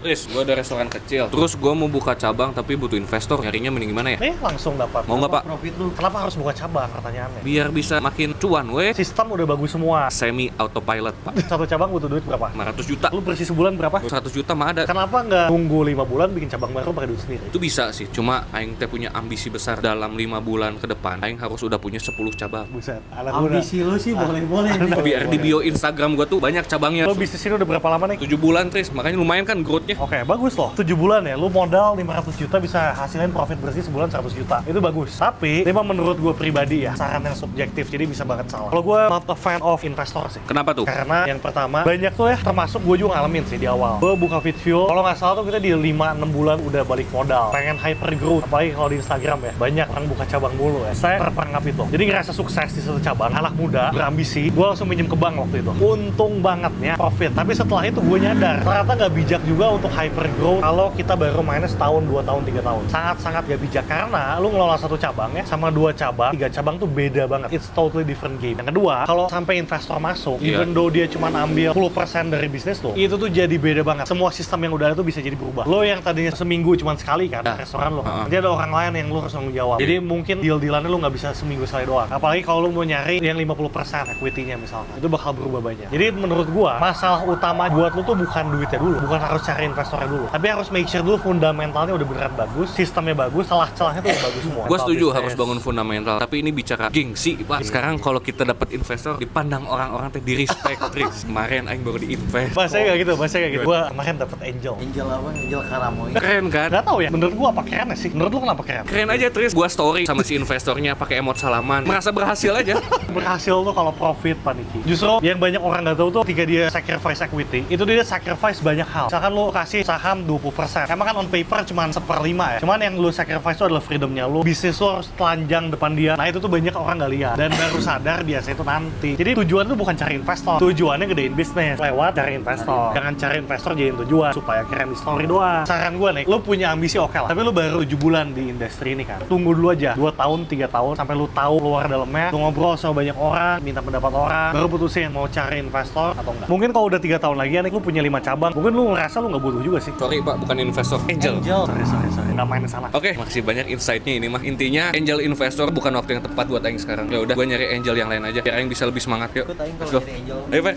Riz, gue ada restoran kecil. Terus gue mau buka cabang tapi butuh investor. Nyarinya mending gimana ya? Langsung dapat. Mau nggak, Pak? Profit lu. Kenapa harus buka cabang pertanyaannya? Biar bisa makin cuan, weh. Sistem udah bagus semua. Semi autopilot, Pak. Satu cabang butuh duit berapa? 500 juta. Lu bersih sebulan berapa? 100 juta mah ada. Kenapa nggak nunggu 5 bulan bikin cabang baru pakai duit sendiri? Itu bisa sih. Cuma Aing teh punya ambisi besar dalam 5 bulan ke depan. Aing harus udah punya 10 cabang. Buset, anak muda. Ambisi lu sih boleh-boleh nih. Biar di bio Instagram gue tuh banyak cabangnya. Lo bisnis ini udah berapa lama nih? 7 bulan, Tris. Makanya lumayan kan growth-nya. Oke, bagus loh. 7 bulan ya, lu modal 500 juta bisa hasilin profit bersih sebulan 100 juta. Itu bagus. Tapi, memang menurut gue pribadi ya, saran yang subjektif, jadi bisa banget salah. Kalau gue not a fan of investor sih. Kenapa tuh? Karena yang pertama, banyak tuh ya, termasuk gue juga ngalamin sih di awal. Gue buka FitFuel, kalau nggak salah tuh kita di 5-6 bulan udah balik modal. Pengen hyper growth, apalagi kalau di Instagram ya. Banyak orang buka cabang mulu ya. Saya terperangkap itu. Jadi ngerasa sukses di satu cabang, anak muda, berambisi, gue langsung minjem ke bank waktu itu. Untung bangetnya profit. Tapi setelah itu gue nyadar, ternyata nggak bijak juga untuk hyper growth kalau kita baru mainnya setahun, 2 tahun, 3 tahun. Sangat-sangat gak bijak karena lu ngelola satu cabang ya sama 2 cabang, 3 cabang tuh beda banget. It's totally different game. Yang kedua, kalau sampai investor masuk, even though dia cuma ambil 10% dari bisnis lo, itu tuh jadi beda banget. Semua sistem yang udah ada tuh bisa jadi berubah. Lo yang tadinya seminggu cuma sekali kan, restoran lo, nanti ada orang lain yang lo harus tanggung jawab. Jadi mungkin deal-dealannya lo nggak bisa seminggu sekali doang. Apalagi kalau lo mau nyari yang 50% equity-nya misalkan, itu bakal berubah banyak. Jadi menurut gua, masalah utama buat lo tuh bukan duitnya dulu, bukan harus cari investornya dulu, tapi harus make sure dulu fundamentalnya udah beneran bagus, sistemnya bagus, celah-celahnya tuh udah bagus semua. Gue setuju harus bangun fundamental, tapi ini bicara gengsi, Pak. Sekarang kalau kita dapat investor, dipandang orang-orang teh di respect, Tris. Kemarin Aing baru di-invest. Bahasanya kayak gitu. Gua kemarin dapet angel. Angel apa? Angel Karamoy. Keren kan? Gak tau ya, menurut gua apa keren sih? Menurut lu kenapa keren? Keren aja, Tris. Gua story sama si investornya pakai emot salaman. Merasa berhasil aja. Berhasil tuh kalau profit, Paniki. Justru yang banyak orang nggak tahu tuh ketika dia sacrifice equity, itu dia sacrifice banyak hal. Misalkan lu kasih saham 20%. Emang kan on paper cuma 1/5 ya. Cuman yang lu sacrifice itu adalah freedomnya lu. Bisnis lu harus telanjang depan dia. Nah itu tuh banyak orang nggak lihat. Dan baru sadar biasanya itu nanti. Jadi tujuan tuh bukan cari investor. Tujuannya gedein bisnis. Lewat cari investor. Jangan cari investor jadiin tujuan. Supaya keren di story doang. Saran gue nih, lu punya ambisi oke lah. Tapi lu baru 7 bulan di industri ini kan. Tunggu dulu aja. 2 tahun, 3 tahun. Sampai lu tahu luar dalamnya. Lu ngobrol sama banyak orang. Minta pendapat orang. Baru putusin mau cari investor atau enggak. Mungkin kalau udah 3 tahun lagi nih, lu punya 5 cabang. Mungkin lu ngerasa lu nggak butuh juga sih. Sorry, Pak, bukan investor. Angel. Sorry. Nggak main sana. Oke, makasih banyak insight-nya ini mah. Intinya angel investor bukan waktu yang tepat buat Aing sekarang. Ya udah, gua nyari angel yang lain aja biar Aing bisa lebih semangat. Yuk. Ikut aing Let's kalau go. jadi angel. Ayo, Pak.